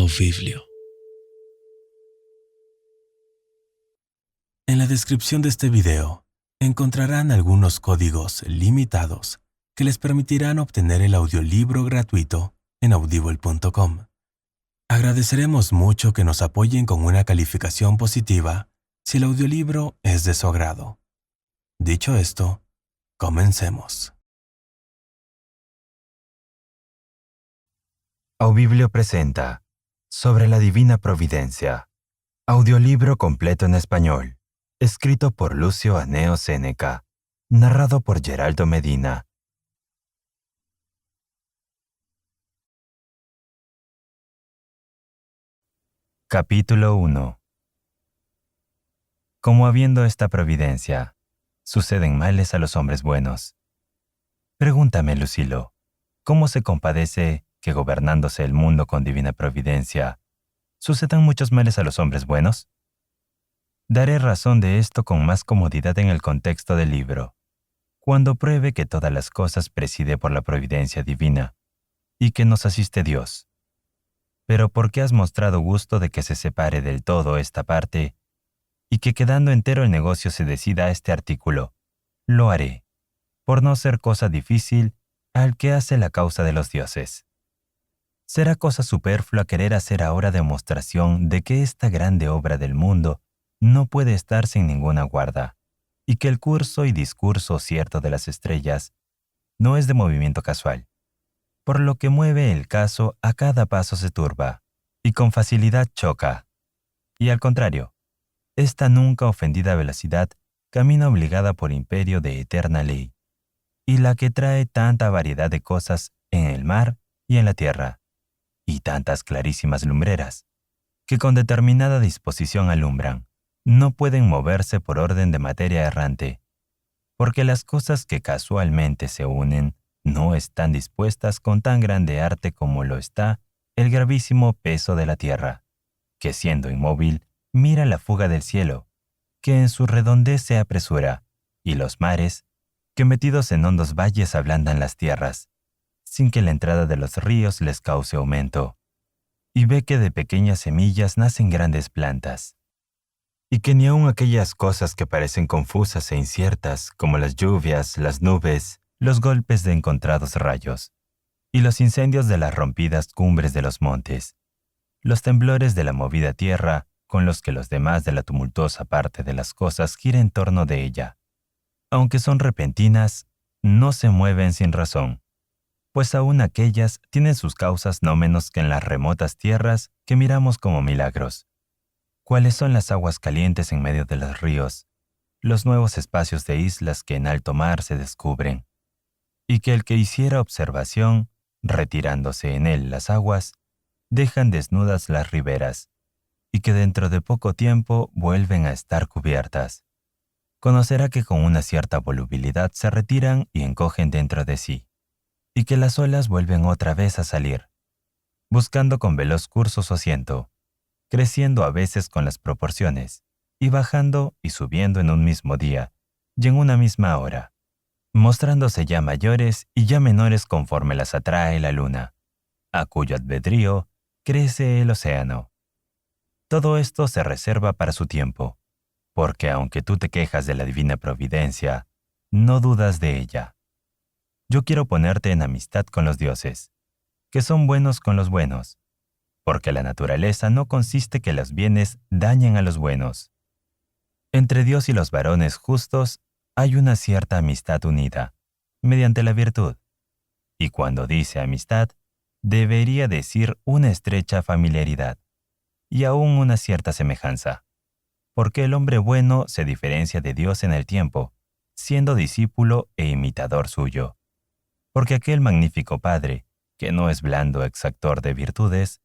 Audiolibro. En la descripción de este video encontrarán algunos códigos limitados que les permitirán obtener el audiolibro gratuito en audible.com. Agradeceremos mucho que nos apoyen con una calificación positiva si el audiolibro es de su agrado. Dicho esto, comencemos. Audible presenta Sobre la Divina Providencia, audiolibro completo en español, escrito por Lucio Aneo Séneca, narrado por Geraldo Medina. Capítulo 1. Como habiendo esta providencia, suceden males a los hombres buenos. Pregúntame, Lucilo, ¿cómo se compadece que gobernándose el mundo con divina providencia, sucedan muchos males a los hombres buenos? Daré razón de esto con más comodidad en el contexto del libro, cuando pruebe que todas las cosas preside por la providencia divina, y que nos asiste Dios. Pero ¿por qué has mostrado gusto de que se separe del todo esta parte, y que quedando entero el negocio se decida a este artículo? Lo haré, por no ser cosa difícil al que hace la causa de los dioses. Será cosa superflua querer hacer ahora demostración de que esta grande obra del mundo no puede estar sin ninguna guarda, y que el curso y discurso cierto de las estrellas no es de movimiento casual, por lo que mueve el caso a cada paso se turba, y con facilidad choca. Y al contrario, esta nunca ofendida velocidad camina obligada por imperio de eterna ley, y la que trae tanta variedad de cosas en el mar y en la tierra, y tantas clarísimas lumbreras, que con determinada disposición alumbran, no pueden moverse por orden de materia errante, porque las cosas que casualmente se unen no están dispuestas con tan grande arte como lo está el gravísimo peso de la tierra, que siendo inmóvil mira la fuga del cielo, que en su redondez se apresura, y los mares, que metidos en hondos valles ablandan las tierras, sin que la entrada de los ríos les cause aumento, y ve que de pequeñas semillas nacen grandes plantas, y que ni aun aquellas cosas que parecen confusas e inciertas, como las lluvias, las nubes, los golpes de encontrados rayos, y los incendios de las rompidas cumbres de los montes, los temblores de la movida tierra, con los que los demás de la tumultuosa parte de las cosas gira en torno de ella, aunque son repentinas, no se mueven sin razón, pues aún aquellas tienen sus causas no menos que en las remotas tierras que miramos como milagros, cuáles son las aguas calientes en medio de los ríos, los nuevos espacios de islas que en alto mar se descubren, y que el que hiciera observación, retirándose en él las aguas, dejan desnudas las riberas, y que dentro de poco tiempo vuelven a estar cubiertas. Conocerá que con una cierta volubilidad se retiran y encogen dentro de sí, y que las olas vuelven otra vez a salir, buscando con veloz curso su asiento, creciendo a veces con las proporciones, y bajando y subiendo en un mismo día, y en una misma hora, mostrándose ya mayores y ya menores conforme las atrae la luna, a cuyo albedrío crece el océano. Todo esto se reserva para su tiempo, porque aunque tú te quejas de la divina providencia, no dudas de ella. Yo quiero ponerte en amistad con los dioses, que son buenos con los buenos, porque la naturaleza no consiste que los bienes dañen a los buenos. Entre Dios y los varones justos hay una cierta amistad unida, mediante la virtud, y cuando dice amistad, debería decir una estrecha familiaridad, y aún una cierta semejanza, porque el hombre bueno se diferencia de Dios en el tiempo, siendo discípulo e imitador suyo. Porque aquel magnífico Padre, que no es blando exactor de virtudes,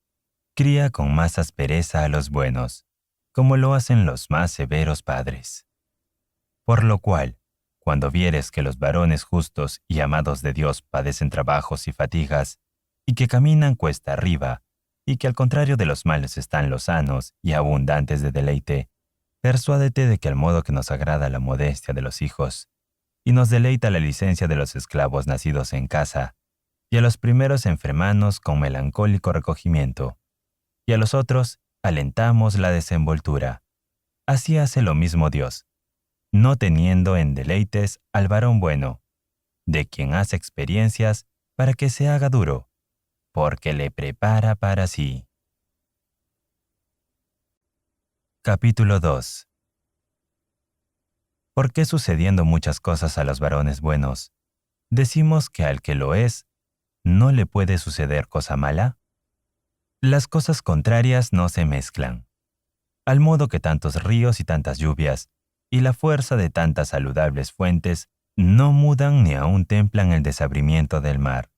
cría con más aspereza a los buenos, como lo hacen los más severos padres. Por lo cual, cuando vieres que los varones justos y amados de Dios padecen trabajos y fatigas, y que caminan cuesta arriba, y que al contrario de los males están los sanos y abundantes de deleite, persuádete de que al modo que nos agrada la modestia de los hijos, y nos deleita la licencia de los esclavos nacidos en casa, y a los primeros enfremanos con melancólico recogimiento, y a los otros alentamos la desenvoltura. Así hace lo mismo Dios, no teniendo en deleites al varón bueno, de quien hace experiencias para que se haga duro, porque le prepara para sí. Capítulo 2. ¿Por qué sucediendo muchas cosas a los varones buenos, decimos que al que lo es, no le puede suceder cosa mala? Las cosas contrarias no se mezclan, al modo que tantos ríos y tantas lluvias, y la fuerza de tantas saludables fuentes, no mudan ni aun templan el desabrimiento del mar.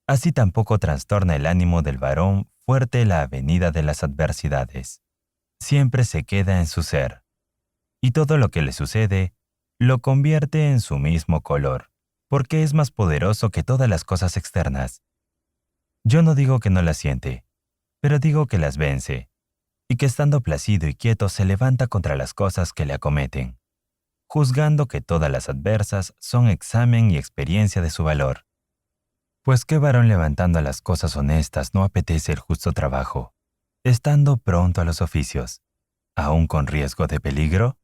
Así tampoco trastorna el ánimo del varón fuerte la avenida de las adversidades. Siempre se queda en su ser, y todo lo que le sucede lo convierte en su mismo color, porque es más poderoso que todas las cosas externas. Yo no digo que no las siente, pero digo que las vence, y que estando plácido y quieto se levanta contra las cosas que le acometen, juzgando que todas las adversas son examen y experiencia de su valor. Pues qué varón levantando a las cosas honestas no apetece el justo trabajo, estando pronto a los oficios, aun con riesgo de peligro?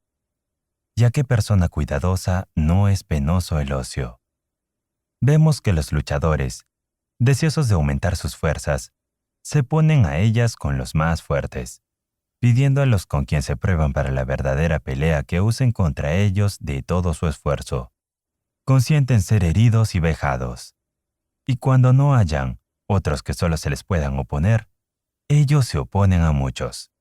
Ya que persona cuidadosa no es penoso el ocio. Vemos que los luchadores, deseosos de aumentar sus fuerzas, se ponen a ellas con los más fuertes, pidiendo a los con quien se prueban para la verdadera pelea que usen contra ellos de todo su esfuerzo. Consienten ser heridos y vejados. Y cuando no hayan otros que solo se les puedan oponer, ellos se oponen a muchos.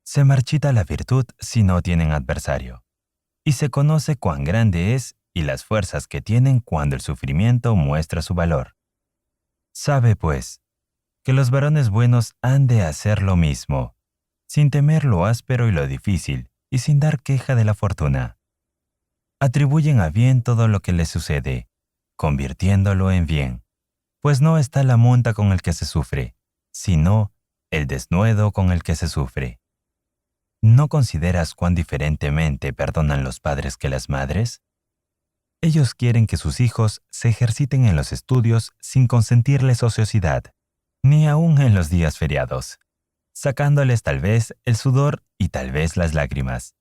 Se marchita la virtud si no tienen adversario, y se conoce cuán grande es y las fuerzas que tienen cuando el sufrimiento muestra su valor. Sabe, pues, que los varones buenos han de hacer lo mismo, sin temer lo áspero y lo difícil, y sin dar queja de la fortuna. Atribuyen a bien todo lo que les sucede, convirtiéndolo en bien, pues no está la monta con el que se sufre, sino el desnudo con el que se sufre. ¿No consideras cuán diferentemente perdonan los padres que las madres? Ellos quieren que sus hijos se ejerciten en los estudios sin consentirles ociosidad, ni aun en los días feriados, sacándoles tal vez el sudor y tal vez las lágrimas.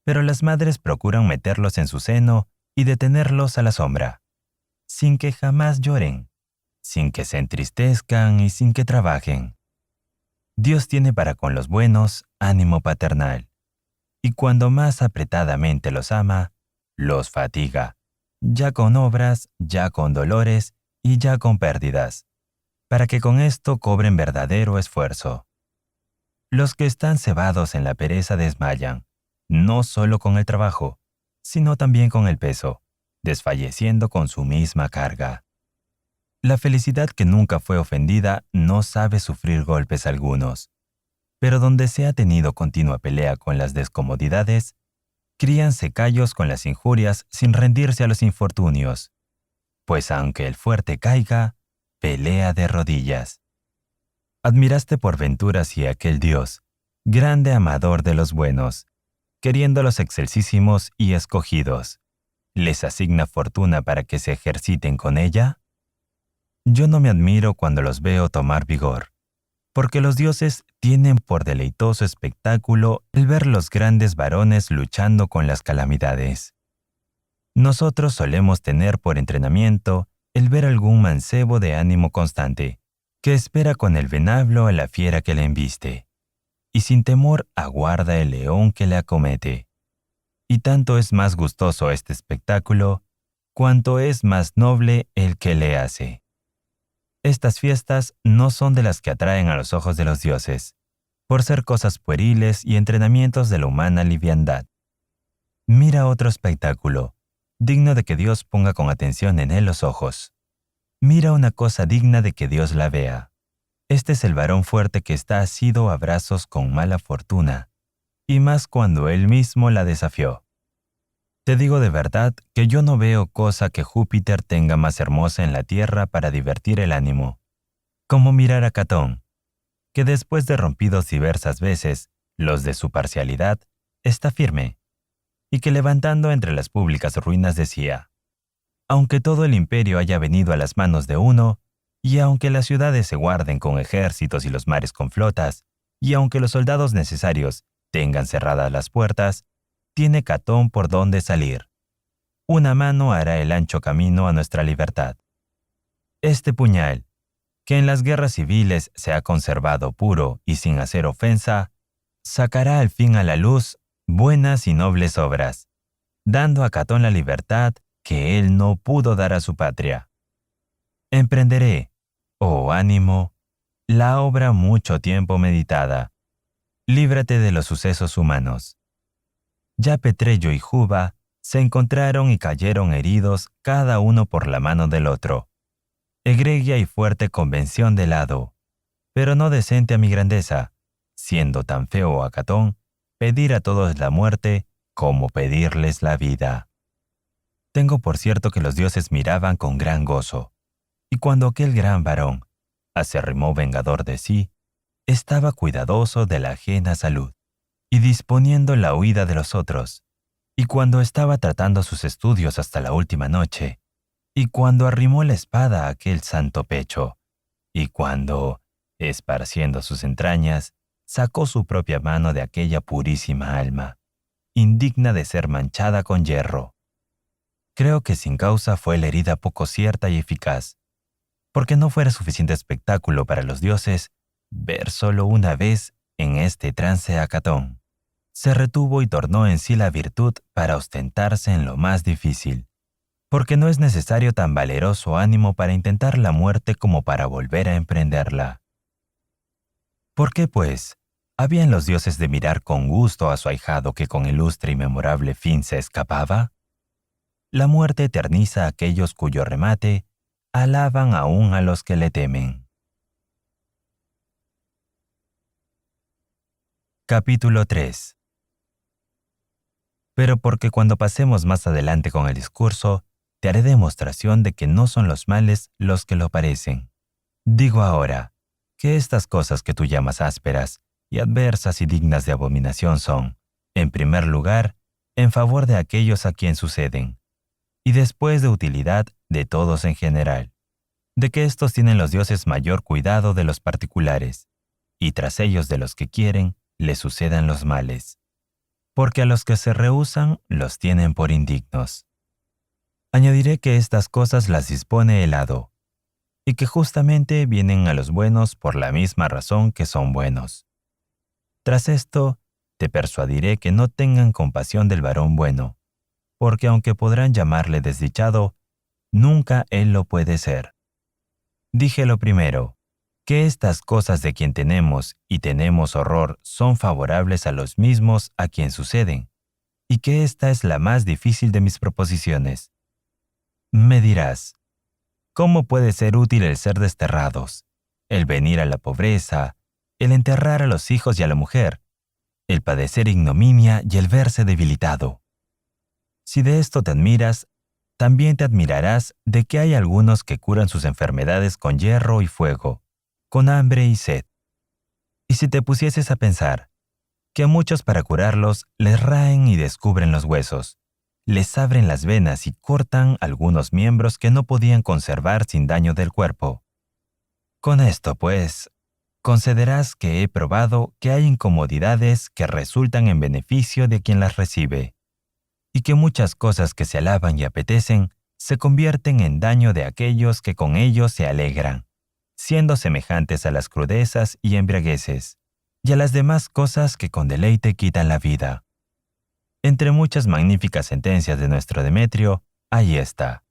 Pero las madres procuran meterlos en su seno y detenerlos a la sombra, sin que jamás lloren, sin que se entristezcan y sin que trabajen. Dios tiene para con los buenos ánimo paternal, y cuando más apretadamente los ama, los fatiga, ya con obras, ya con dolores y ya con pérdidas, para que con esto cobren verdadero esfuerzo. Los que están cebados en la pereza desmayan, no solo con el trabajo, sino también con el peso, desfalleciendo con su misma carga. La felicidad que nunca fue ofendida no sabe sufrir golpes algunos, pero donde se ha tenido continua pelea con las descomodidades, críanse callos con las injurias sin rendirse a los infortunios, pues aunque el fuerte caiga, pelea de rodillas. Admiraste por ventura si aquel Dios, grande amador de los buenos, queriendo los excelsísimos y escogidos, les asigna fortuna para que se ejerciten con ella? Yo no me admiro cuando los veo tomar vigor, porque los dioses tienen por deleitoso espectáculo el ver los grandes varones luchando con las calamidades. Nosotros solemos tener por entrenamiento el ver algún mancebo de ánimo constante, que espera con el venablo a la fiera que le embiste, y sin temor aguarda el león que le acomete. Y tanto es más gustoso este espectáculo, cuanto es más noble el que le hace. Estas fiestas no son de las que atraen a los ojos de los dioses, por ser cosas pueriles y entrenamientos de la humana liviandad. Mira otro espectáculo, digno de que Dios ponga con atención en él los ojos. Mira una cosa digna de que Dios la vea. Este es el varón fuerte que está asido a brazos con mala fortuna, y más cuando él mismo la desafió. Te digo de verdad que yo no veo cosa que Júpiter tenga más hermosa en la tierra para divertir el ánimo, como mirar a Catón, que después de rompidos diversas veces los de su parcialidad, está firme, y que levantando entre las públicas ruinas decía: aunque todo el imperio haya venido a las manos de uno, Y aunque las ciudades se guarden con ejércitos y los mares con flotas, y aunque los soldados necesarios tengan cerradas las puertas, tiene Catón por dónde salir. Una mano hará el ancho camino a nuestra libertad. Este puñal, que en las guerras civiles se ha conservado puro y sin hacer ofensa, sacará al fin a la luz buenas y nobles obras, dando a Catón la libertad que él no pudo dar a su patria. Emprenderé, oh ánimo, la obra mucho tiempo meditada. Líbrate de los sucesos humanos. Ya Petreyo y Juba se encontraron y cayeron heridos cada uno por la mano del otro. Egregia y fuerte convención de lado, pero no decente a mi grandeza, siendo tan feo a Catón, pedir a todos la muerte como pedirles la vida. Tengo por cierto que los dioses miraban con gran gozo, y cuando aquel gran varón, acérrimo vengador de sí, estaba cuidadoso de la ajena salud, y disponiendo la huida de los otros, y cuando estaba tratando sus estudios hasta la última noche, y cuando arrimó la espada a aquel santo pecho, y cuando, esparciendo sus entrañas, sacó su propia mano de aquella purísima alma, indigna de ser manchada con hierro. Creo que sin causa fue la herida poco cierta y eficaz, porque no fuera suficiente espectáculo para los dioses ver solo una vez en este trance a Catón. Se retuvo y tornó en sí la virtud para ostentarse en lo más difícil, porque no es necesario tan valeroso ánimo para intentar la muerte como para volver a emprenderla. ¿Por qué, pues, habían los dioses de mirar con gusto a su ahijado que con ilustre y memorable fin se escapaba? La muerte eterniza a aquellos cuyo remate alaban aún a los que le temen. Capítulo 3. Pero porque cuando pasemos más adelante con el discurso, te haré demostración de que no son los males los que lo parecen. Digo ahora, que estas cosas que tú llamas ásperas, y adversas y dignas de abominación son, en primer lugar, en favor de aquellos a quien suceden, y después de utilidad de todos en general, de que éstos tienen los dioses mayor cuidado de los particulares, y tras ellos de los que quieren, les sucedan los males, porque a los que se rehúsan los tienen por indignos. Añadiré que estas cosas las dispone el hado, y que justamente vienen a los buenos por la misma razón que son buenos. Tras esto, te persuadiré que no tengan compasión del varón bueno, porque aunque podrán llamarle desdichado, nunca él lo puede ser. Dije lo primero, que estas cosas de quien tenemos y tenemos horror son favorables a los mismos a quien suceden, y que esta es la más difícil de mis proposiciones. Me dirás, ¿cómo puede ser útil el ser desterrados, el venir a la pobreza, el enterrar a los hijos y a la mujer, el padecer ignominia y el verse debilitado? Si de esto te admiras, también te admirarás de que hay algunos que curan sus enfermedades con hierro y fuego, con hambre y sed. Y si te pusieses a pensar, que a muchos para curarlos les raen y descubren los huesos, les abren las venas y cortan algunos miembros que no podían conservar sin daño del cuerpo. Con esto, pues, concederás que he probado que hay incomodidades que resultan en beneficio de quien las recibe, y que muchas cosas que se alaban y apetecen se convierten en daño de aquellos que con ellos se alegran, siendo semejantes a las crudezas y embriagueces, y a las demás cosas que con deleite quitan la vida. Entre muchas magníficas sentencias de nuestro Demetrio, hay esta,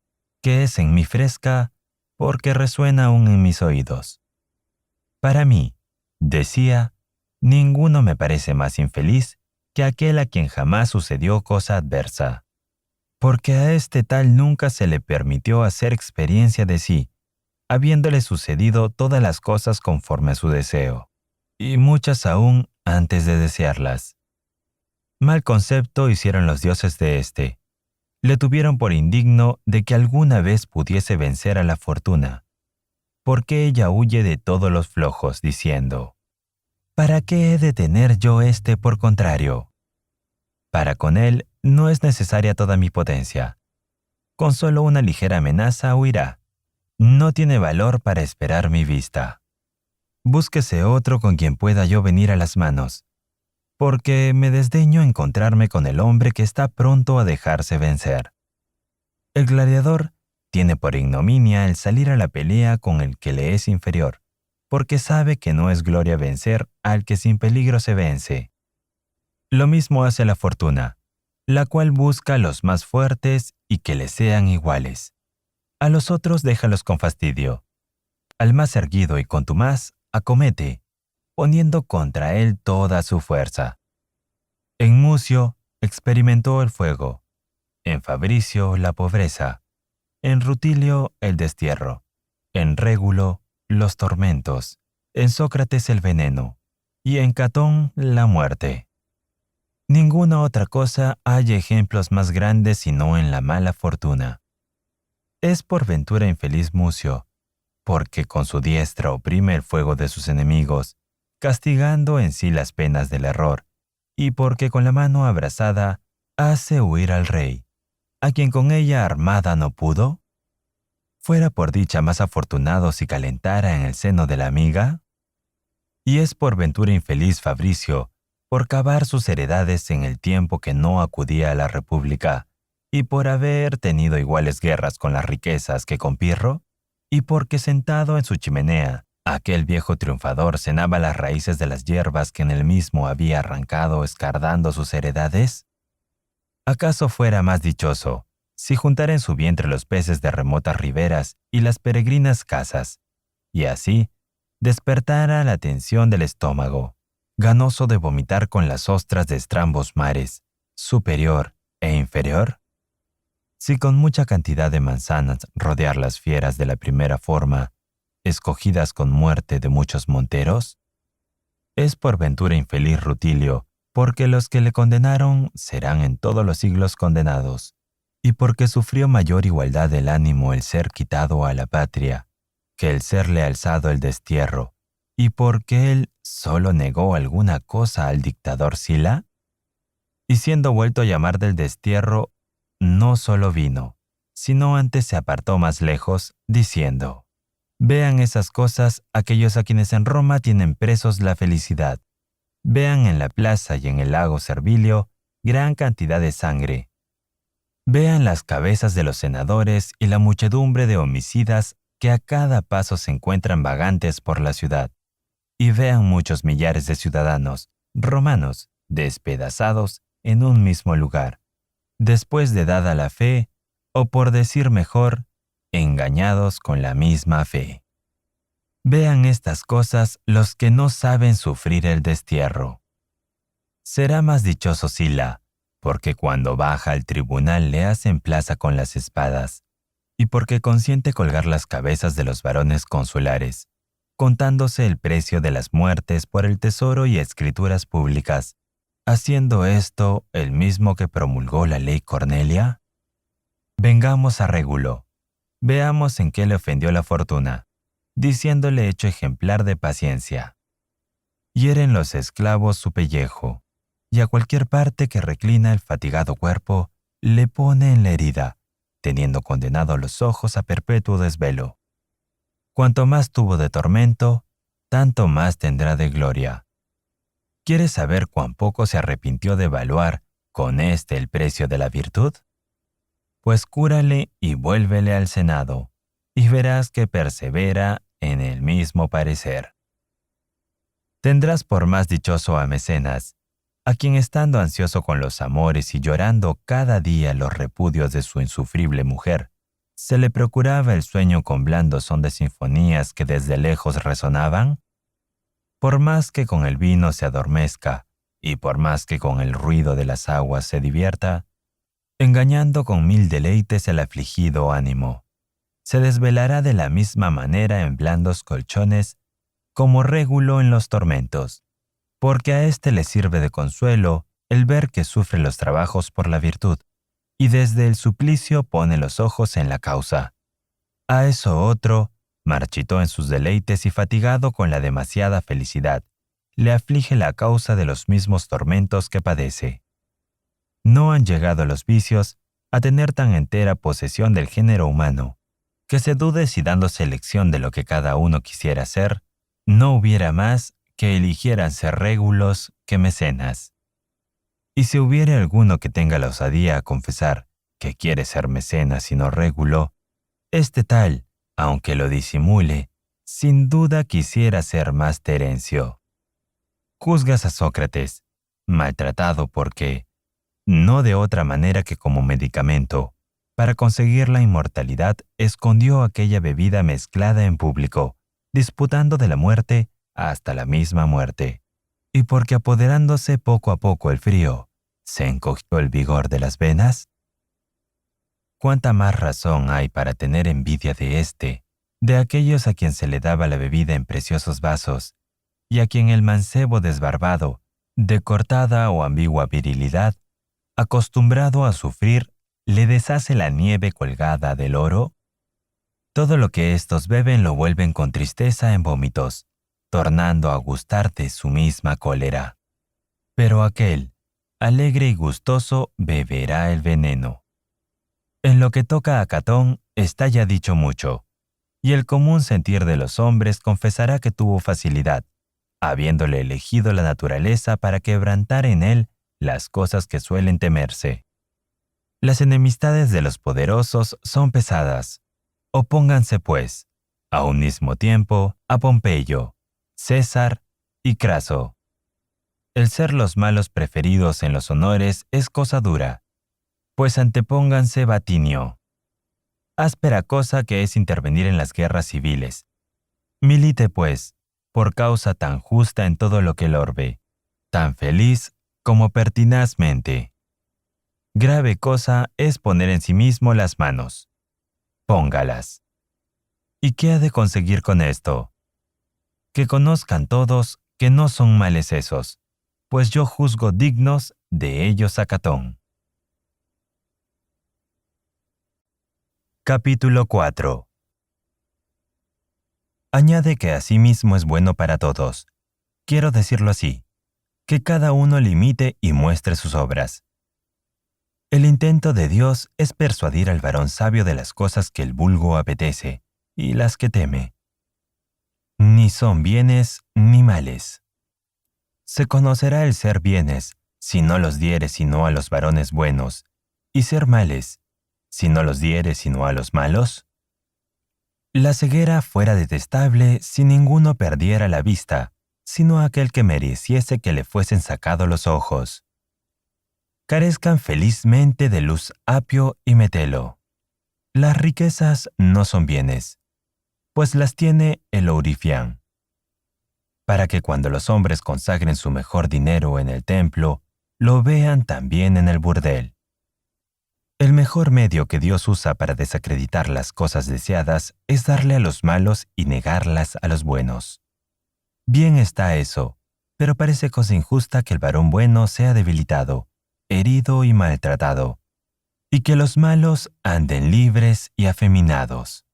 que es en mí fresca, porque resuena aún en mis oídos. Para mí, decía, ninguno me parece más infeliz que aquel a quien jamás sucedió cosa adversa, porque a este tal nunca se le permitió hacer experiencia de sí, habiéndole sucedido todas las cosas conforme a su deseo, y muchas aún antes de desearlas. Mal concepto hicieron los dioses de éste. Le tuvieron por indigno de que alguna vez pudiese vencer a la fortuna, porque ella huye de todos los flojos, diciendo, ¿para qué he de tener yo este por contrario? Para con él no es necesaria toda mi potencia. Con solo una ligera amenaza huirá, no tiene valor para esperar mi vista. Búsquese otro con quien pueda yo venir a las manos, porque me desdeño encontrarme con el hombre que está pronto a dejarse vencer. El gladiador tiene por ignominia el salir a la pelea con el que le es inferior, porque sabe que no es gloria vencer al que sin peligro se vence. Lo mismo hace la fortuna, la cual busca a los más fuertes y que le sean iguales. A los otros déjalos con fastidio. Al más erguido y contumaz acomete, poniendo contra él toda su fuerza. En Mucio experimentó el fuego, en Fabricio la pobreza, en Rutilio el destierro, en Régulo los tormentos, en Sócrates el veneno y en Catón la muerte. Ninguna otra cosa hay ejemplos más grandes sino en la mala fortuna. Es por ventura infeliz Mucio, porque con su diestra oprime el fuego de sus enemigos, castigando en sí las penas del error, y porque con la mano abrasada hace huir al rey, a quien con ella armada no pudo. Fuera por dicha más afortunado si calentara en el seno de la amiga. Y es por ventura infeliz Fabricio, por cavar sus heredades en el tiempo que no acudía a la república, y por haber tenido iguales guerras con las riquezas que con Pirro, y porque sentado en su chimenea, aquel viejo triunfador cenaba las raíces de las hierbas que en él mismo había arrancado escardando sus heredades. ¿Acaso fuera más dichoso si juntara en su vientre los peces de remotas riberas y las peregrinas casas, y así despertara la tensión del estómago, ganoso de vomitar con las ostras de estrambos mares, superior e inferior? Si con mucha cantidad de manzanas rodear las fieras de la primera forma, escogidas con muerte de muchos monteros? Es por ventura infeliz Rutilio, porque los que le condenaron serán en todos los siglos condenados, y porque sufrió mayor igualdad del ánimo el ser quitado a la patria, que el serle alzado el destierro, y porque él solo negó alguna cosa al dictador Sila, y siendo vuelto a llamar del destierro, no solo vino, sino antes se apartó más lejos, diciendo: vean esas cosas aquellos a quienes en Roma tienen presos la felicidad. Vean en la plaza y en el lago Servilio gran cantidad de sangre. Vean las cabezas de los senadores y la muchedumbre de homicidas que a cada paso se encuentran vagantes por la ciudad. Y vean muchos millares de ciudadanos romanos despedazados en un mismo lugar, después de dada la fe, o por decir mejor, engañados con la misma fe. Vean estas cosas los que no saben sufrir el destierro. Será más dichoso Sila, porque cuando baja al tribunal le hacen plaza con las espadas, y porque consiente colgar las cabezas de los varones consulares, contándose el precio de las muertes por el tesoro y escrituras públicas, haciendo esto el mismo que promulgó la ley Cornelia. Vengamos a Régulo. Veamos en qué le ofendió la fortuna, diciéndole hecho ejemplar de paciencia. Hieren los esclavos su pellejo, y a cualquier parte que reclina el fatigado cuerpo, le pone en la herida, teniendo condenado los ojos a perpetuo desvelo. Cuanto más tuvo de tormento, tanto más tendrá de gloria. ¿Quieres saber cuán poco se arrepintió de evaluar con este el precio de la virtud? Pues cúrale y vuélvele al Senado, y verás que persevera en el mismo parecer. Tendrás por más dichoso a Mecenas, a quien estando ansioso con los amores y llorando cada día los repudios de su insufrible mujer, se le procuraba el sueño con blando son de sinfonías que desde lejos resonaban. Por más que con el vino se adormezca, y por más que con el ruido de las aguas se divierta, engañando con mil deleites el afligido ánimo, se desvelará de la misma manera en blandos colchones como Régulo en los tormentos, porque a éste le sirve de consuelo el ver que sufre los trabajos por la virtud, y desde el suplicio pone los ojos en la causa. A eso otro, marchito en sus deleites y fatigado con la demasiada felicidad, le aflige la causa de los mismos tormentos que padece. No han llegado los vicios a tener tan entera posesión del género humano, que se dude si dándose elección de lo que cada uno quisiera ser, no hubiera más que eligieran ser Régulos que Mecenas. Y si hubiere alguno que tenga la osadía a confesar que quiere ser Mecenas y no Régulo, este tal, aunque lo disimule, sin duda quisiera ser más Terencio. Juzgas a Sócrates, maltratado porque, no de otra manera que como medicamento, para conseguir la inmortalidad escondió aquella bebida mezclada en público, disputando de la muerte hasta la misma muerte. Y porque apoderándose poco a poco el frío, se encogió el vigor de las venas. ¿Cuánta más razón hay para tener envidia de aquellos a quien se le daba la bebida en preciosos vasos, y a quien el mancebo desbarbado, de cortada o ambigua virilidad, acostumbrado a sufrir, le deshace la nieve colgada del oro? Todo lo que éstos beben lo vuelven con tristeza en vómitos, tornando a gustar de su misma cólera. Pero aquel, alegre y gustoso, beberá el veneno. En lo que toca a Catón está ya dicho mucho, y el común sentir de los hombres confesará que tuvo facilidad, habiéndole elegido la naturaleza para quebrantar en él las cosas que suelen temerse. Las enemistades de los poderosos son pesadas. Opónganse, pues, a un mismo tiempo a Pompeyo, César y Craso. El ser los malos preferidos en los honores es cosa dura, pues antepónganse Batinio. Áspera cosa que es intervenir en las guerras civiles. Milite, pues, por causa tan justa en todo lo que el orbe, tan feliz como pertinazmente. Grave cosa es poner en sí mismo las manos. Póngalas. ¿Y qué ha de conseguir con esto? Que conozcan todos que no son males esos, pues yo juzgo dignos de ellos a Catón. Capítulo 4. Añade que asimismo es bueno para todos, quiero decirlo así, que cada uno limite y muestre sus obras. El intento de Dios es persuadir al varón sabio de las cosas que el vulgo apetece y las que teme. Ni son bienes ni males. Se conocerá el ser bienes, si no los diere sino a los varones buenos, y ser males, si no los diere sino a los malos. La ceguera fuera detestable si ninguno perdiera la vista, sino aquel que mereciese que le fuesen sacados los ojos. Carezcan felizmente de luz Apio y Metelo. Las riquezas no son bienes, pues las tiene el Ourifián. Para que cuando los hombres consagren su mejor dinero en el templo, lo vean también en el burdel. El mejor medio que Dios usa para desacreditar las cosas deseadas es darle a los malos y negarlas a los buenos. Bien está eso, pero parece cosa injusta que el varón bueno sea debilitado, herido y maltratado, y que los malos anden libres y afeminados.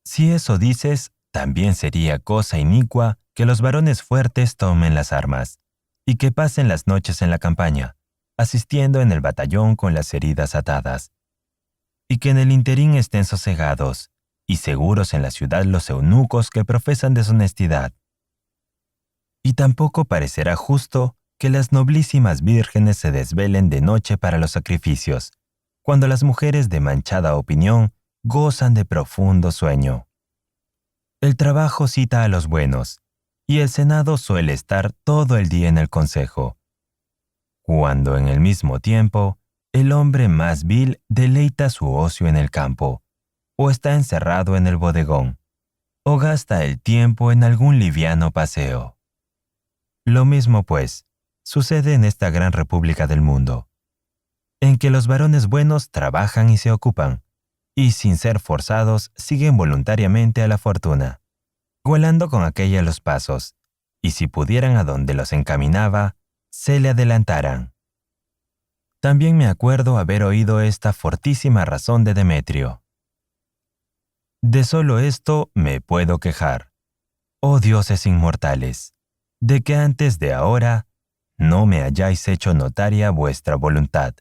Si eso dices, también sería cosa inicua que los varones fuertes tomen las armas, y que pasen las noches en la campaña, asistiendo en el batallón con las heridas atadas, y que en el interín estén sosegados, y seguros en la ciudad los eunucos que profesan deshonestidad. Y tampoco parecerá justo que las noblísimas vírgenes se desvelen de noche para los sacrificios, cuando las mujeres de manchada opinión gozan de profundo sueño. El trabajo cita a los buenos, y el Senado suele estar todo el día en el consejo, cuando en el mismo tiempo el hombre más vil deleita su ocio en el campo, o está encerrado en el bodegón, o gasta el tiempo en algún liviano paseo. Lo mismo, pues, sucede en esta gran república del mundo, en que los varones buenos trabajan y se ocupan, y sin ser forzados siguen voluntariamente a la fortuna, igualando con aquella los pasos, y si pudieran a donde los encaminaba, se le adelantaran. También me acuerdo haber oído esta fortísima razón de Demetrio. De solo esto me puedo quejar, oh dioses inmortales, de que antes de ahora no me hayáis hecho notaria vuestra voluntad,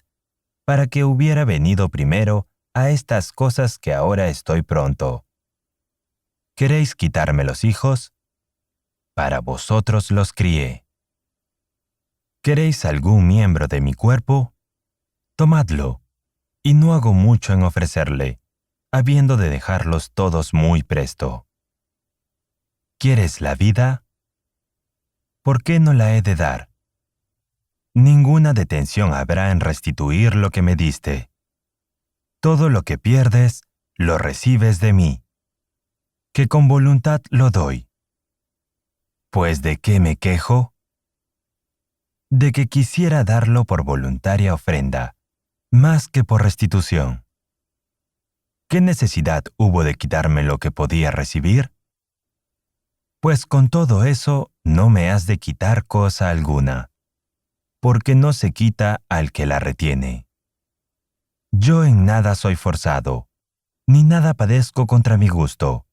para que hubiera venido primero a estas cosas que ahora estoy pronto. ¿Queréis quitarme los hijos? Para vosotros los crié. ¿Queréis algún miembro de mi cuerpo? Tomadlo, y no hago mucho en ofrecerle, habiendo de dejarlos todos muy presto. ¿Quieres la vida? ¿Por qué no la he de dar? Ninguna detención habrá en restituir lo que me diste. Todo lo que pierdes, lo recibes de mí, que con voluntad lo doy. Pues ¿de qué me quejo? De que quisiera darlo por voluntaria ofrenda, más que por restitución. ¿Qué necesidad hubo de quitarme lo que podía recibir? Pues con todo eso no me has de quitar cosa alguna, porque no se quita al que la retiene. Yo en nada soy forzado, ni nada padezco contra mi gusto,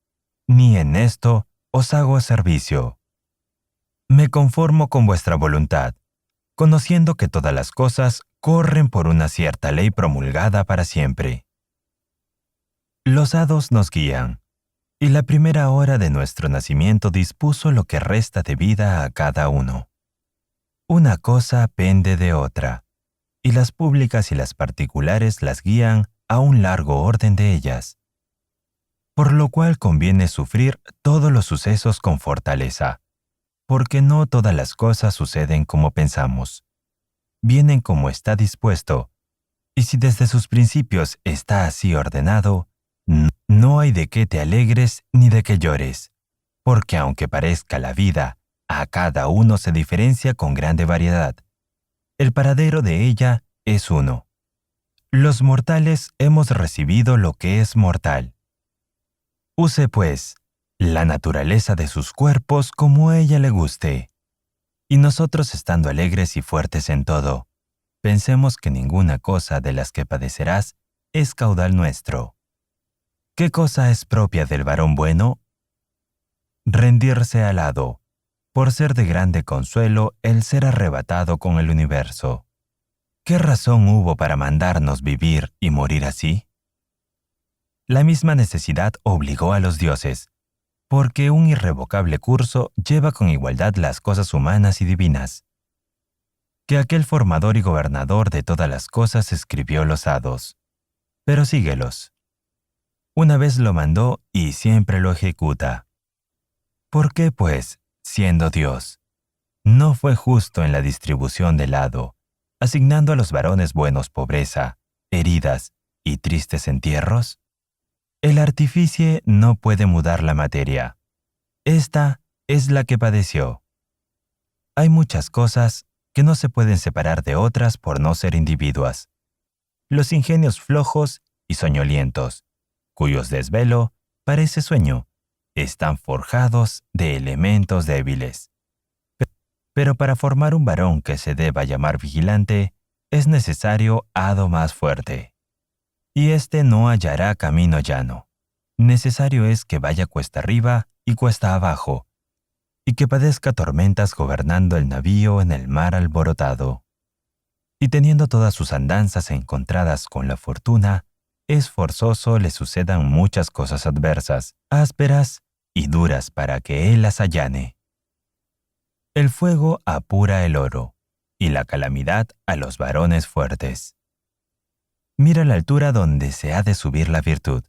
ni en esto os hago servicio. Me conformo con vuestra voluntad, conociendo que todas las cosas corren por una cierta ley promulgada para siempre. Los hados nos guían, y la primera hora de nuestro nacimiento dispuso lo que resta de vida a cada uno. Una cosa pende de otra, y las públicas y las particulares las guían a un largo orden de ellas, por lo cual conviene sufrir todos los sucesos con fortaleza, porque no todas las cosas suceden como pensamos. Vienen como está dispuesto, y si desde sus principios está así ordenado, no hay de qué te alegres ni de qué llores, porque aunque parezca la vida, a cada uno se diferencia con grande variedad. El paradero de ella es uno. Los mortales hemos recibido lo que es mortal. Use, pues, la naturaleza de sus cuerpos como a ella le guste. Y nosotros, estando alegres y fuertes en todo, pensemos que ninguna cosa de las que padecerás es caudal nuestro. ¿Qué cosa es propia del varón bueno? Rendirse al hado, por ser de grande consuelo el ser arrebatado con el universo. ¿Qué razón hubo para mandarnos vivir y morir así? La misma necesidad obligó a los dioses, porque un irrevocable curso lleva con igualdad las cosas humanas y divinas. Que aquel formador y gobernador de todas las cosas escribió los hados, pero síguelos. Una vez lo mandó y siempre lo ejecuta. ¿Por qué, pues, siendo Dios, no fue justo en la distribución del hado, asignando a los varones buenos pobreza, heridas y tristes entierros? El artífice no puede mudar la materia. Esta es la que padeció. Hay muchas cosas que no se pueden separar de otras por no ser individuas. Los ingenios flojos y soñolientos, cuyos desvelo parece sueño, están forjados de elementos débiles. Pero para formar un varón que se deba llamar vigilante, es necesario hado más fuerte. Y éste no hallará camino llano. Necesario es que vaya cuesta arriba y cuesta abajo, y que padezca tormentas gobernando el navío en el mar alborotado. Y teniendo todas sus andanzas encontradas con la fortuna, es forzoso le sucedan muchas cosas adversas, ásperas y duras para que él las allane. El fuego apura el oro, y la calamidad a los varones fuertes. Mira la altura donde se ha de subir la virtud,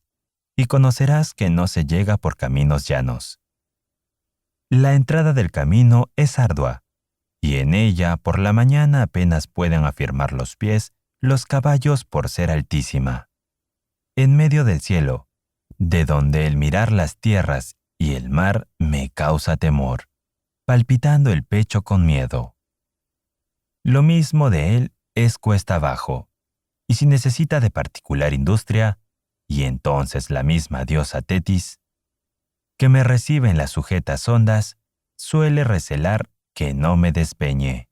y conocerás que no se llega por caminos llanos. La entrada del camino es ardua, y en ella por la mañana apenas pueden afirmar los pies los caballos por ser altísima. En medio del cielo, de donde el mirar las tierras y el mar me causa temor, palpitando el pecho con miedo. Lo mismo de él es cuesta abajo, y si necesita de particular industria, y entonces la misma diosa Tetis, que me recibe en las sujetas ondas, suele recelar que no me despeñe.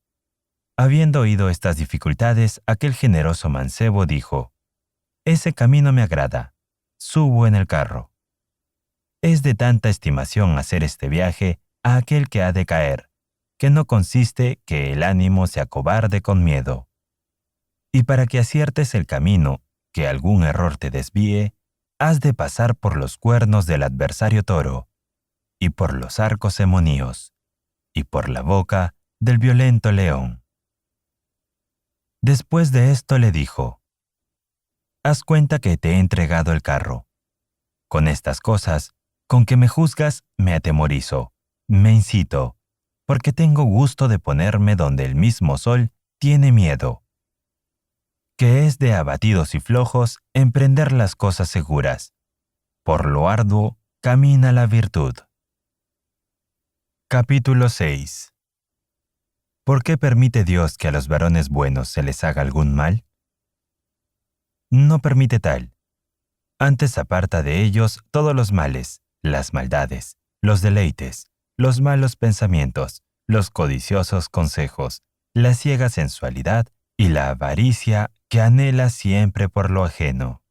Habiendo oído estas dificultades, aquel generoso mancebo dijo: «Ese camino me agrada, subo en el carro». Es de tanta estimación hacer este viaje a aquel que ha de caer, que no consiste que el ánimo se acobarde con miedo. Y para que aciertes el camino que algún error te desvíe, has de pasar por los cuernos del adversario toro, y por los arcos demoníos, y por la boca del violento león. Después de esto le dijo: haz cuenta que te he entregado el carro. Con estas cosas, con que me juzgas, me atemorizo, me incito, porque tengo gusto de ponerme donde el mismo sol tiene miedo, que es de abatidos y flojos emprender las cosas seguras. Por lo arduo camina la virtud. Capítulo 6. ¿Por qué permite Dios que a los varones buenos se les haga algún mal? No permite tal. Antes aparta de ellos todos los males, las maldades, los deleites, los malos pensamientos, los codiciosos consejos, la ciega sensualidad y la avaricia que anhela siempre por lo ajeno.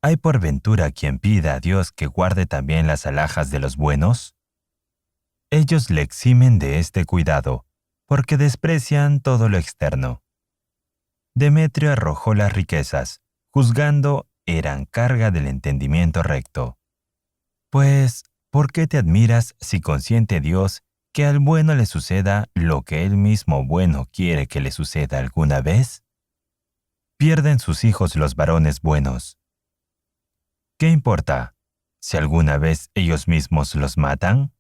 ¿Hay por ventura quien pida a Dios que guarde también las alhajas de los buenos? Ellos le eximen de este cuidado, porque desprecian todo lo externo. Demetrio arrojó las riquezas, juzgando eran carga del entendimiento recto. Pues, ¿por qué te admiras si consiente Dios que al bueno le suceda lo que él mismo bueno quiere que le suceda alguna vez? Pierden sus hijos los varones buenos. ¿Qué importa si alguna vez ellos mismos los matan?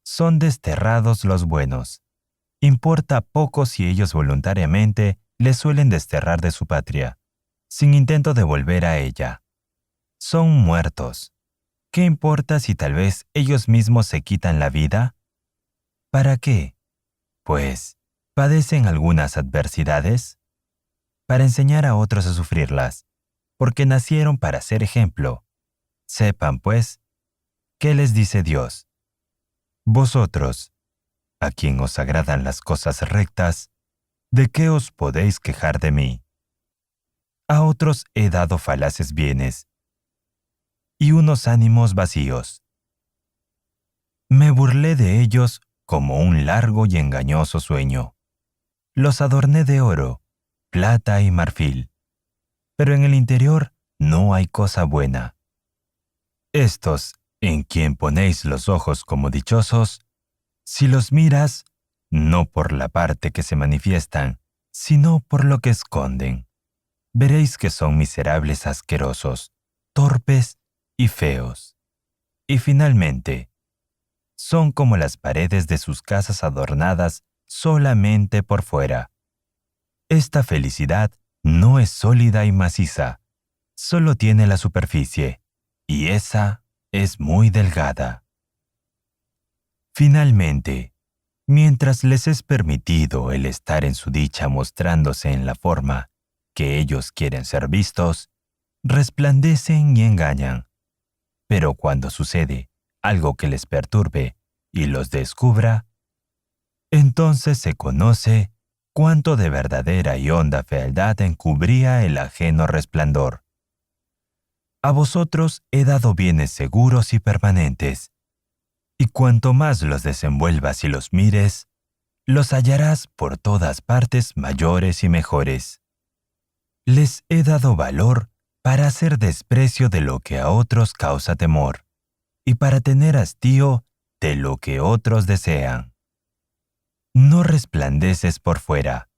Son desterrados los buenos. Importa poco si ellos voluntariamente les suelen desterrar de su patria, sin intento de volver a ella. Son muertos. ¿Qué importa si tal vez ellos mismos se quitan la vida? ¿Para qué? Pues, ¿padecen algunas adversidades? Para enseñar a otros a sufrirlas, porque nacieron para ser ejemplo. Sepan, pues, ¿qué les dice Dios? Vosotros, a quien os agradan las cosas rectas, ¿de qué os podéis quejar de mí? A otros he dado falaces bienes y unos ánimos vacíos. Me burlé de ellos como un largo y engañoso sueño. Los adorné de oro, plata y marfil, pero en el interior no hay cosa buena. Estos, en quien ponéis los ojos como dichosos, si los miras, no por la parte que se manifiestan, sino por lo que esconden, veréis que son miserables asquerosos, torpes y feos. Y finalmente, son como las paredes de sus casas adornadas solamente por fuera. Esta felicidad no es sólida y maciza, solo tiene la superficie, y esa es muy delgada. Finalmente, mientras les es permitido el estar en su dicha mostrándose en la forma que ellos quieren ser vistos, resplandecen y engañan. Pero cuando sucede algo que les perturbe y los descubra, entonces se conoce cuánto de verdadera y honda fealdad encubría el ajeno resplandor. A vosotros he dado bienes seguros y permanentes, y cuanto más los desenvuelvas y los mires, los hallarás por todas partes mayores y mejores. Les he dado valor para hacer desprecio de lo que a otros causa temor, y para tener hastío de lo que otros desean. No resplandeces por fuera,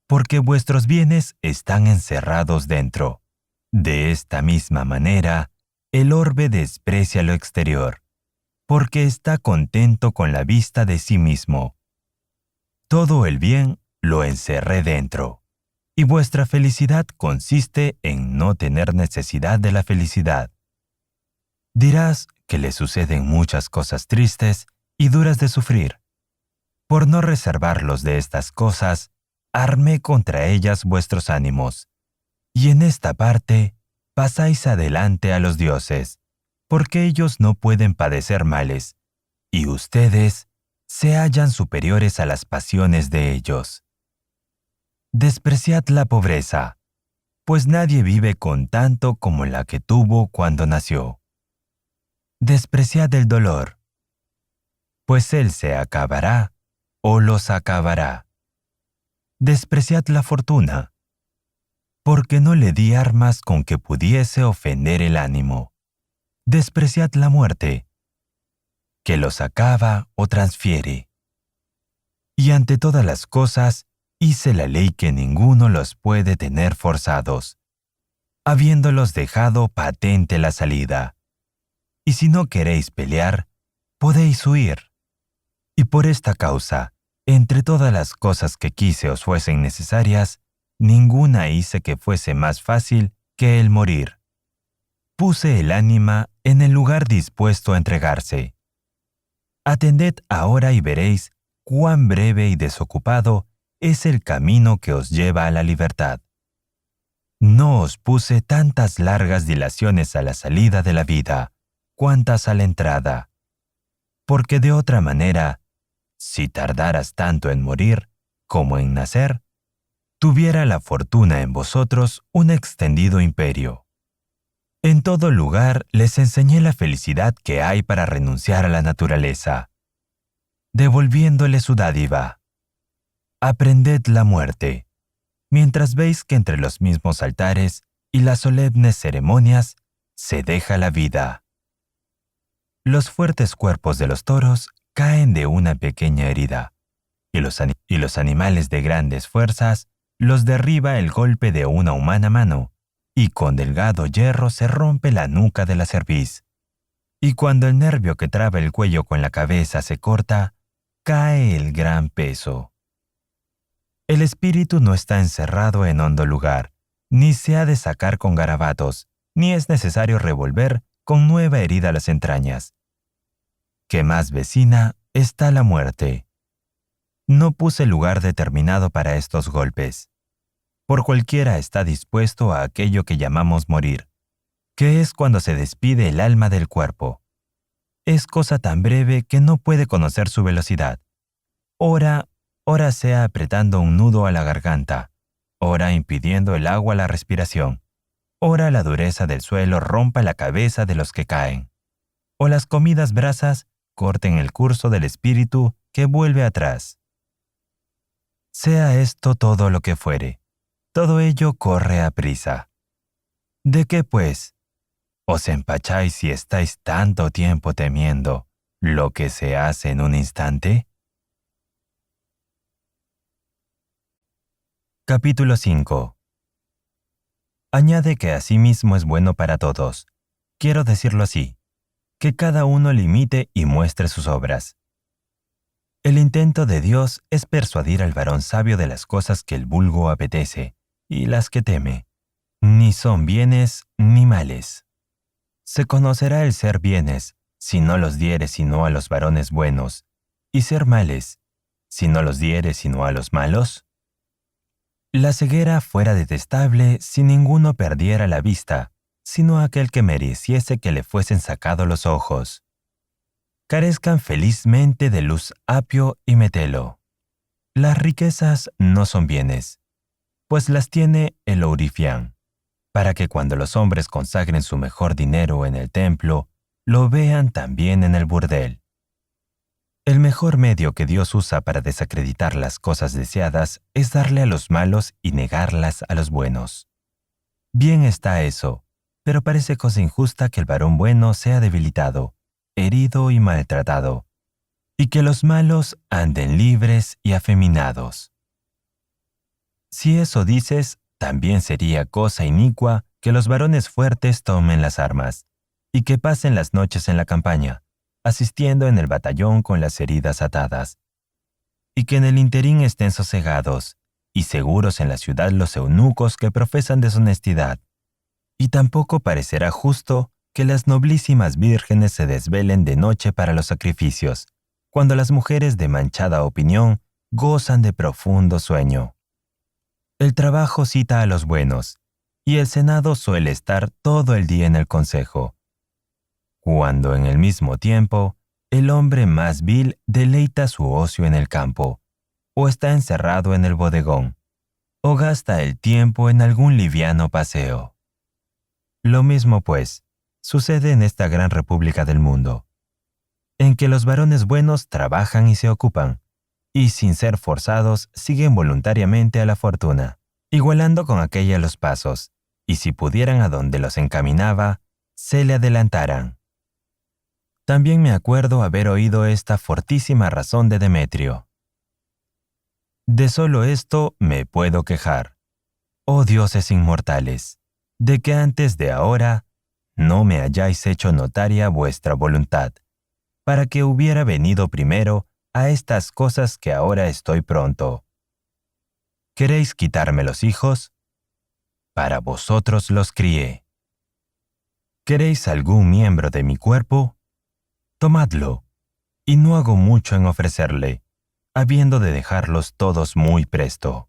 porque vuestros bienes están encerrados dentro. De esta misma manera, el orbe desprecia lo exterior, porque está contento con la vista de sí mismo. Todo el bien lo encerré dentro, y vuestra felicidad consiste en no tener necesidad de la felicidad. Dirás que le suceden muchas cosas tristes y duras de sufrir. Por no reservarlos de estas cosas, armé contra ellas vuestros ánimos, y en esta parte pasáis adelante a los dioses, porque ellos no pueden padecer males, y ustedes se hallan superiores a las pasiones de ellos. Despreciad la pobreza, pues nadie vive con tanto como la que tuvo cuando nació. Despreciad el dolor, pues él se acabará o los acabará. Despreciad la fortuna, porque no le di armas con que pudiese ofender el ánimo. Despreciad la muerte, que los acaba o transfiere. Y ante todas las cosas, hice la ley que ninguno los puede tener forzados, habiéndolos dejado patente la salida. Y si no queréis pelear, podéis huir. Y por esta causa, entre todas las cosas que quise os fuesen necesarias, ninguna hice que fuese más fácil que el morir. Puse el ánima en el lugar dispuesto a entregarse. Atended ahora y veréis cuán breve y desocupado es el camino que os lleva a la libertad. No os puse tantas largas dilaciones a la salida de la vida, cuantas a la entrada, porque de otra manera, si tardaras tanto en morir como en nacer, tuviera la fortuna en vosotros un extendido imperio. En todo lugar les enseñé la felicidad que hay para renunciar a la naturaleza, devolviéndole su dádiva. Aprended la muerte, mientras veis que entre los mismos altares y las solemnes ceremonias se deja la vida. Los fuertes cuerpos de los toros caen de una pequeña herida, y los animales de grandes fuerzas los derriba el golpe de una humana mano, y con delgado hierro se rompe la nuca de la cerviz. Y cuando el nervio que traba el cuello con la cabeza se corta, cae el gran peso. El espíritu no está encerrado en hondo lugar, ni se ha de sacar con garabatos, ni es necesario revolver con nueva herida las entrañas. Que más vecina está la muerte. No puse lugar determinado para estos golpes. Por cualquiera está dispuesto a aquello que llamamos morir, que es cuando se despide el alma del cuerpo. Es cosa tan breve que no puede conocer su velocidad. Ora sea apretando un nudo a la garganta, ora impidiendo el agua a la respiración, ora la dureza del suelo rompa la cabeza de los que caen, o las comidas brasas corten el curso del espíritu que vuelve atrás. Sea esto todo lo que fuere, todo ello corre a prisa. ¿De qué, pues, os empacháis si estáis tanto tiempo temiendo lo que se hace en un instante? Capítulo 5. Añade que asimismo es bueno para todos, quiero decirlo así, que cada uno limite y muestre sus obras. El intento de Dios es persuadir al varón sabio de las cosas que el vulgo apetece y las que teme, ni son bienes ni males. Se conocerá el ser bienes, si no los diere sino a los varones buenos, y ser males, si no los diere sino a los malos. La ceguera fuera detestable si ninguno perdiera la vista, sino aquel que mereciese que le fuesen sacados los ojos. Carezcan felizmente de luz apio y metelo. Las riquezas no son bienes, pues las tiene el ourifián, para que cuando los hombres consagren su mejor dinero en el templo, lo vean también en el burdel. El mejor medio que Dios usa para desacreditar las cosas deseadas es darle a los malos y negarlas a los buenos. Bien está eso, pero parece cosa injusta que el varón bueno sea debilitado, herido y maltratado, y que los malos anden libres y afeminados. Si eso dices, también sería cosa inicua que los varones fuertes tomen las armas, y que pasen las noches en la campaña, asistiendo en el batallón con las heridas atadas, y que en el interín estén sosegados y seguros en la ciudad los eunucos que profesan deshonestidad. Y tampoco parecerá justo que las noblísimas vírgenes se desvelen de noche para los sacrificios, cuando las mujeres de manchada opinión gozan de profundo sueño. El trabajo cita a los buenos, y el Senado suele estar todo el día en el consejo, cuando en el mismo tiempo el hombre más vil deleita su ocio en el campo, o está encerrado en el bodegón, o gasta el tiempo en algún liviano paseo. Lo mismo, pues, sucede en esta gran república del mundo, en que los varones buenos trabajan y se ocupan, y sin ser forzados siguen voluntariamente a la fortuna, igualando con aquella los pasos, y si pudieran a donde los encaminaba, se le adelantaran. También me acuerdo haber oído esta fortísima razón de Demetrio. De solo esto me puedo quejar, oh dioses inmortales, de que antes de ahora no me hayáis hecho notaria vuestra voluntad, para que hubiera venido primero a estas cosas que ahora estoy pronto. ¿Queréis quitarme los hijos? Para vosotros los crié. ¿Queréis algún miembro de mi cuerpo? Tomadlo, y no hago mucho en ofrecerle, habiendo de dejarlos todos muy presto.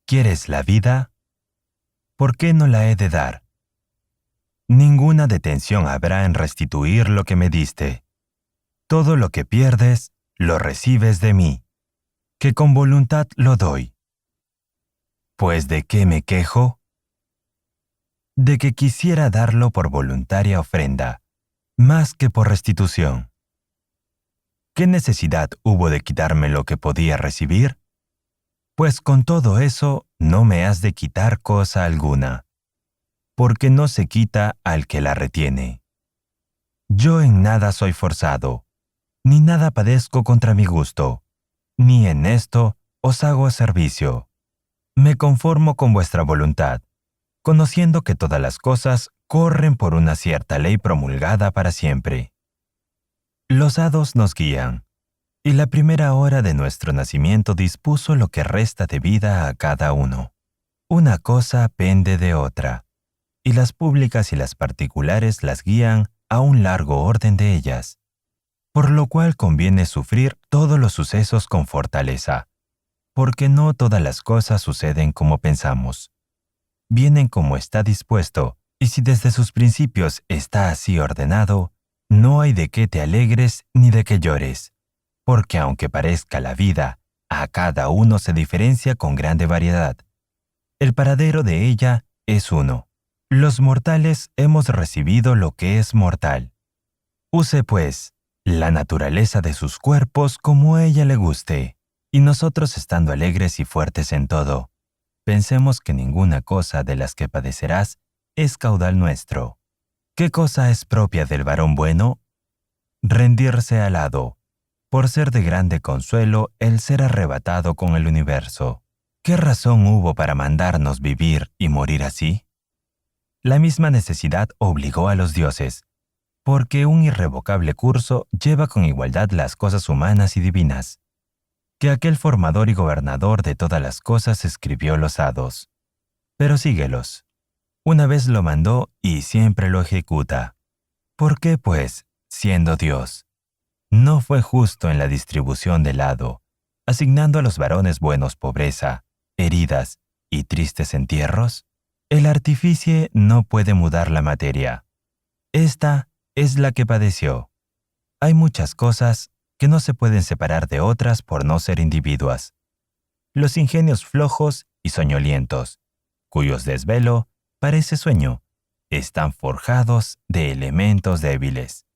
¿Quieres la vida? ¿Por qué no la he de dar? Ninguna detención habrá en restituir lo que me diste. Todo lo que pierdes, lo recibes de mí, que con voluntad lo doy. ¿Pues de qué me quejo? De que quisiera darlo por voluntaria ofrenda, más que por restitución. ¿Qué necesidad hubo de quitarme lo que podía recibir? Pues con todo eso no me has de quitar cosa alguna, porque no se quita al que la retiene. Yo en nada soy forzado, ni nada padezco contra mi gusto, ni en esto os hago servicio. Me conformo con vuestra voluntad, conociendo que todas las cosas corren por una cierta ley promulgada para siempre. Los hados nos guían, y la primera hora de nuestro nacimiento dispuso lo que resta de vida a cada uno. Una cosa pende de otra, y las públicas y las particulares las guían a un largo orden de ellas, por lo cual conviene sufrir todos los sucesos con fortaleza, porque no todas las cosas suceden como pensamos. Vienen como está dispuesto, y si desde sus principios está así ordenado, no hay de qué te alegres ni de qué llores, porque aunque parezca la vida, a cada uno se diferencia con grande variedad. El paradero de ella es uno. Los mortales hemos recibido lo que es mortal. Use, pues, la naturaleza de sus cuerpos como a ella le guste, y nosotros estando alegres y fuertes en todo, pensemos que ninguna cosa de las que padecerás es caudal nuestro. ¿Qué cosa es propia del varón bueno? Rendirse al hado, por ser de grande consuelo el ser arrebatado con el universo. ¿Qué razón hubo para mandarnos vivir y morir así? La misma necesidad obligó a los dioses, porque un irrevocable curso lleva con igualdad las cosas humanas y divinas, que aquel formador y gobernador de todas las cosas escribió los hados. Pero síguelos. Una vez lo mandó y siempre lo ejecuta. ¿Por qué, pues, siendo Dios, no fue justo en la distribución del hado, asignando a los varones buenos pobreza, heridas y tristes entierros? El artificie no puede mudar la materia. Esta es la que padeció. Hay muchas cosas que no se pueden separar de otras por no ser individuas. Los ingenios flojos y soñolientos, cuyos desvelo parece sueño, están forjados de elementos débiles.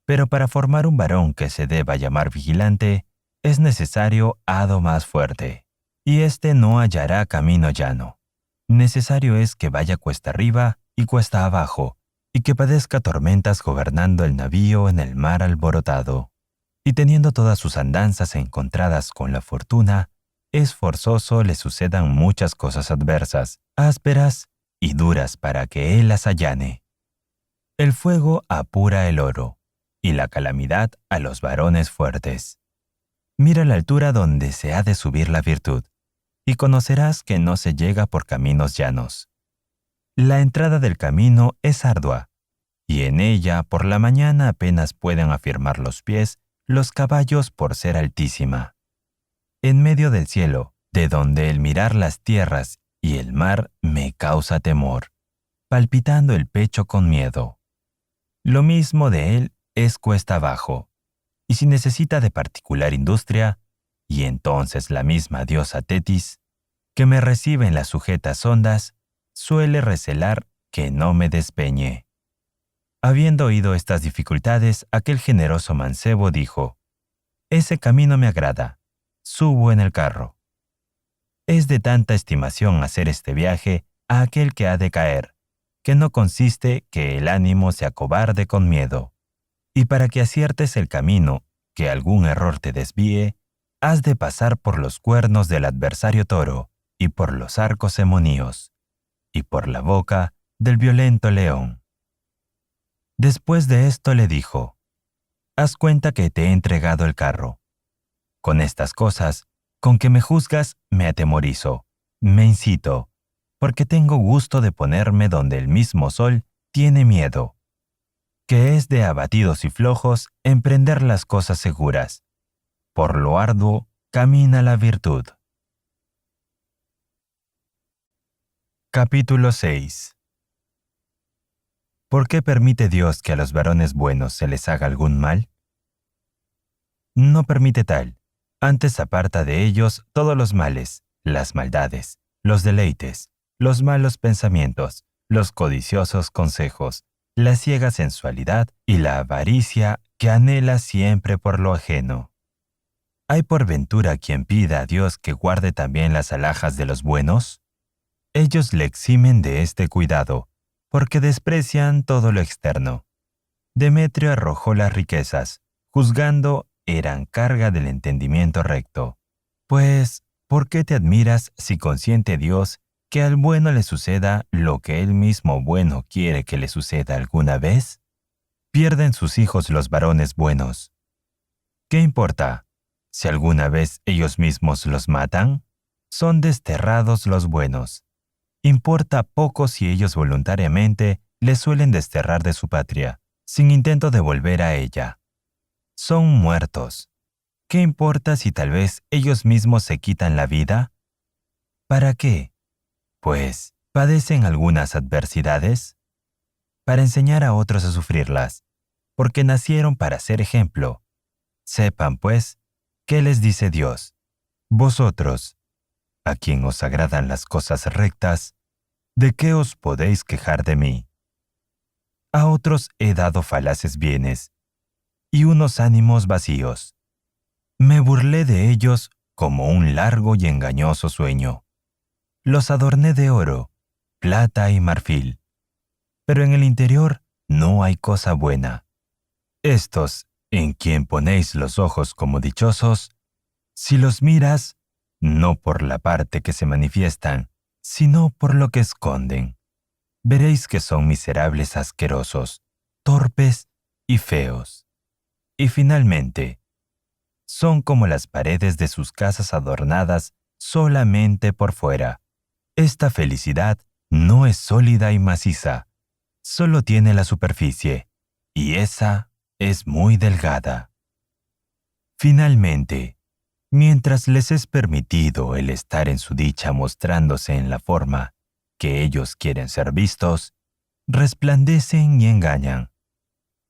Pero para formar un varón que se deba llamar vigilante, es necesario hado más fuerte, y éste no hallará camino llano. Necesario es que vaya cuesta arriba y cuesta abajo, y que padezca tormentas gobernando el navío en el mar alborotado. Y teniendo todas sus andanzas encontradas con la fortuna, es forzoso le sucedan muchas cosas adversas, ásperas y duras para que él las allane. El fuego apura el oro, y la calamidad a los varones fuertes. Mira la altura donde se ha de subir la virtud, y conocerás que no se llega por caminos llanos. La entrada del camino es ardua, y en ella por la mañana apenas pueden afirmar los pies los caballos por ser altísima. En medio del cielo, de donde el mirar las tierras y el mar me causa temor, palpitando el pecho con miedo. Lo mismo de él es cuesta abajo, y si necesita de particular industria, y entonces la misma diosa Tetis, que me recibe en las sujetas ondas, suele recelar que no me despeñe. Habiendo oído estas dificultades, aquel generoso mancebo dijo: «Ese camino me agrada, subo en el carro». Es de tanta estimación hacer este viaje a aquel que ha de caer, que no consiste que el ánimo se acobarde con miedo. Y para que aciertes el camino, que algún error te desvíe, has de pasar por los cuernos del adversario toro, y por los arcos demoníos, y por la boca del violento león. Después de esto le dijo: haz cuenta que te he entregado el carro. Con estas cosas, con que me juzgas, me atemorizo, me incito, porque tengo gusto de ponerme donde el mismo sol tiene miedo, que es de abatidos y flojos emprender las cosas seguras. Por lo arduo camina la virtud. Capítulo 6. ¿Por qué permite Dios que a los varones buenos se les haga algún mal? No permite tal, antes aparta de ellos todos los males, las maldades, los deleites, los malos pensamientos, los codiciosos consejos, la ciega sensualidad y la avaricia que anhela siempre por lo ajeno. ¿Hay por ventura quien pida a Dios que guarde también las alhajas de los buenos? Ellos le eximen de este cuidado, porque desprecian todo lo externo. Demetrio arrojó las riquezas, juzgando eran carga del entendimiento recto. Pues, ¿por qué te admiras si consiente Dios que al bueno le suceda lo que él mismo bueno quiere que le suceda alguna vez? Pierden sus hijos los varones buenos. ¿Qué importa? Si alguna vez ellos mismos los matan, son desterrados los buenos. Importa poco si ellos voluntariamente les suelen desterrar de su patria, sin intento de volver a ella. Son muertos. ¿Qué importa si tal vez ellos mismos se quitan la vida? ¿Para qué? Pues, ¿padecen algunas adversidades? Para enseñar a otros a sufrirlas, porque nacieron para ser ejemplo. Sepan, pues, ¿qué les dice Dios? Vosotros, a quien os agradan las cosas rectas, ¿de qué os podéis quejar de mí? A otros he dado falaces bienes y unos ánimos vacíos. Me burlé de ellos como un largo y engañoso sueño. Los adorné de oro, plata y marfil, pero en el interior no hay cosa buena. Estos, en quien ponéis los ojos como dichosos, si los miras, no por la parte que se manifiestan, sino por lo que esconden, veréis que son miserables asquerosos, torpes y feos. Y finalmente, son como las paredes de sus casas adornadas solamente por fuera. Esta felicidad no es sólida y maciza, solo tiene la superficie, y esa es muy delgada. Finalmente, mientras les es permitido el estar en su dicha mostrándose en la forma que ellos quieren ser vistos, resplandecen y engañan.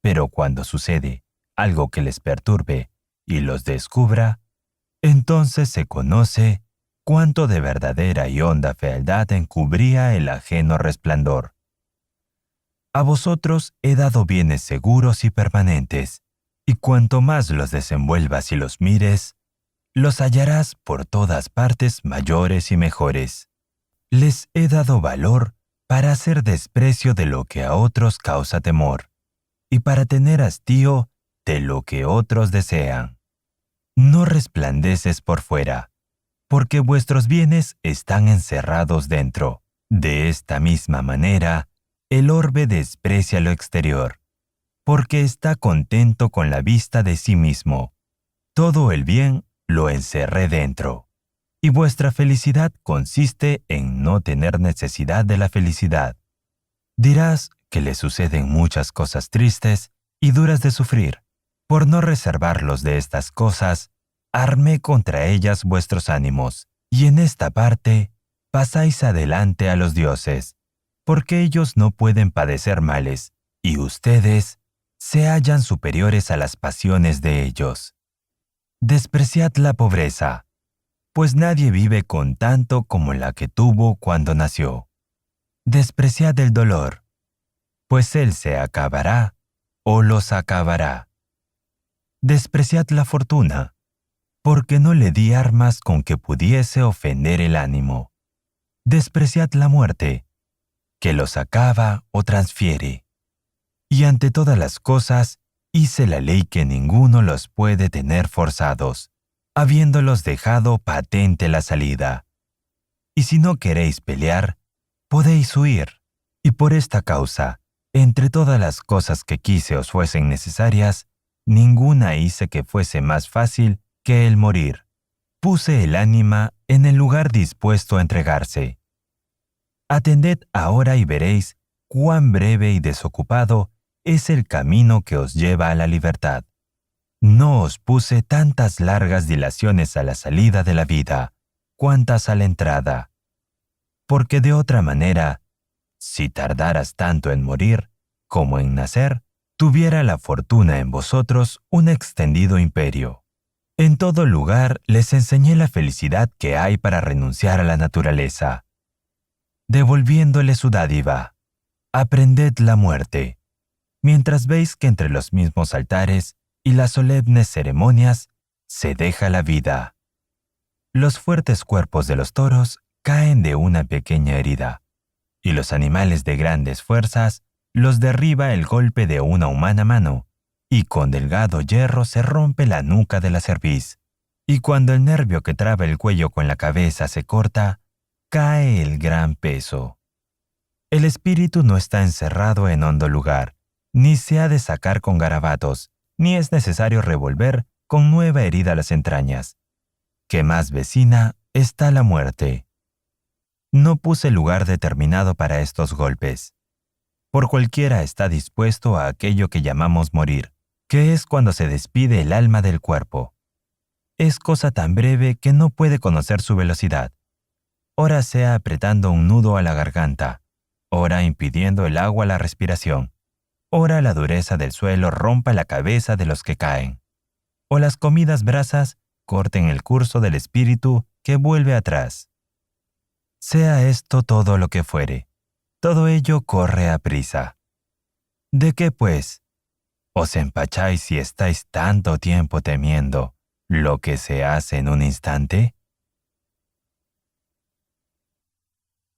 Pero cuando sucede algo que les perturbe y los descubra, entonces se conoce cuánto de verdadera y honda fealdad encubría el ajeno resplandor. A vosotros he dado bienes seguros y permanentes, y cuanto más los desenvuelvas y los mires, los hallarás por todas partes mayores y mejores. Les he dado valor para hacer desprecio de lo que a otros causa temor, y para tener hastío de lo que otros desean. No resplandeces por fuera, porque vuestros bienes están encerrados dentro. De esta misma manera, el orbe desprecia lo exterior, porque está contento con la vista de sí mismo. Todo el bien lo encerré dentro, y vuestra felicidad consiste en no tener necesidad de la felicidad. Dirás que le suceden muchas cosas tristes y duras de sufrir. Por no reservarlos de estas cosas, armé contra ellas vuestros ánimos, y en esta parte pasáis adelante a los dioses, porque ellos no pueden padecer males, y ustedes se hallan superiores a las pasiones de ellos. Despreciad la pobreza, pues nadie vive con tanto como la que tuvo cuando nació. Despreciad el dolor, pues él se acabará o los acabará. Despreciad la fortuna, porque no le di armas con que pudiese ofender el ánimo. Despreciad la muerte, que los acaba o transfiere. Y ante todas las cosas, hice la ley que ninguno los puede tener forzados, habiéndolos dejado patente la salida. Y si no queréis pelear, podéis huir. Y por esta causa, entre todas las cosas que quise os fuesen necesarias, ninguna hice que fuese más fácil que el morir. Puse el ánima en el lugar dispuesto a entregarse. Atended ahora y veréis cuán breve y desocupado es el camino que os lleva a la libertad. No os puse tantas largas dilaciones a la salida de la vida, cuantas a la entrada. Porque de otra manera, si tardaras tanto en morir como en nacer, tuviera la fortuna en vosotros un extendido imperio. En todo lugar les enseñé la felicidad que hay para renunciar a la naturaleza. Devolviéndole su dádiva, aprended la muerte, mientras veis que entre los mismos altares y las solemnes ceremonias se deja la vida. Los fuertes cuerpos de los toros caen de una pequeña herida, y los animales de grandes fuerzas los derriba el golpe de una humana mano, y con delgado hierro se rompe la nuca de la cerviz, y cuando el nervio que traba el cuello con la cabeza se corta, cae el gran peso. El espíritu no está encerrado en hondo lugar, ni se ha de sacar con garabatos, ni es necesario revolver con nueva herida las entrañas, que más vecina está la muerte. No puse lugar determinado para estos golpes. Por cualquiera está dispuesto a aquello que llamamos morir, que es cuando se despide el alma del cuerpo. Es cosa tan breve que no puede conocer su velocidad. Ora sea apretando un nudo a la garganta, ora impidiendo el agua a la respiración, ora la dureza del suelo rompa la cabeza de los que caen, o las comidas brasas corten el curso del espíritu que vuelve atrás. Sea esto todo lo que fuere, todo ello corre a prisa. ¿De qué, pues, os empacháis si estáis tanto tiempo temiendo lo que se hace en un instante?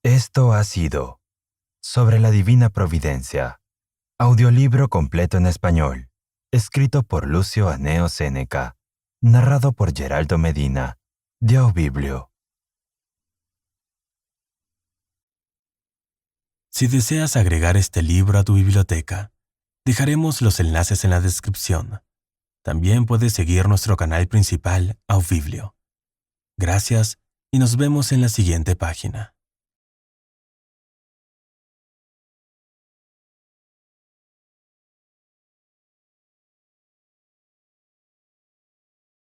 Esto ha sido Sobre la Divina Providencia, audiolibro completo en español, escrito por Lucio Aneo Séneca, narrado por Geraldo Medina, de Aubiblio. Si deseas agregar este libro a tu biblioteca, dejaremos los enlaces en la descripción. También puedes seguir nuestro canal principal, Aubiblio. Gracias y nos vemos en la siguiente página.